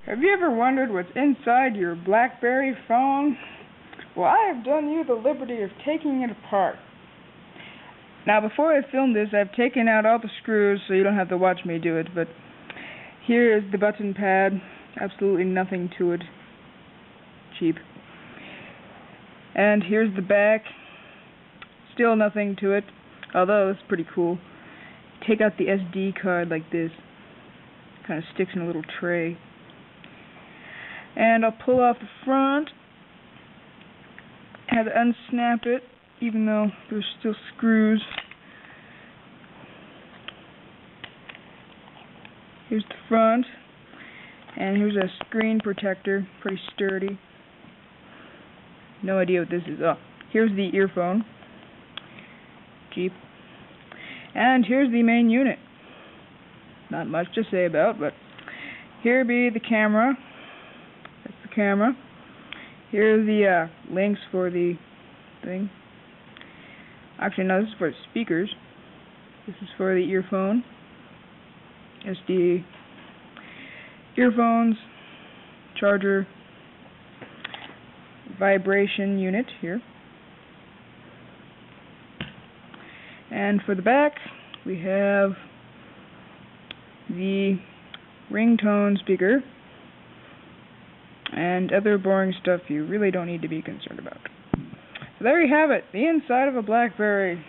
Have you ever wondered what's inside your Blackberry phone? Well, I have done you the liberty of taking it apart. Now, before I film this, I've taken out all the screws so you don't have to watch me do it, but here is the button pad. Absolutely nothing to it. Cheap. And here's the back. Still nothing to it, although it's pretty cool. Take out the SD card like this. Kind of sticks in a little tray. And I'll pull off the front. Had to unsnap it, even though there's still screws. Here's the front. And here's a screen protector, pretty sturdy. No idea what this is. Oh, here's the earphone. Cheap. And here's the main unit. Not much to say about, but here be the camera. That's the camera. Here are the links for the thing. Actually, no, this is for the speakers. This is for the earphone. SD earphones, charger, vibration unit here. And for the back, we have the ringtone speaker and other boring stuff you really don't need to be concerned about. So there you have it, the inside of a Blackberry.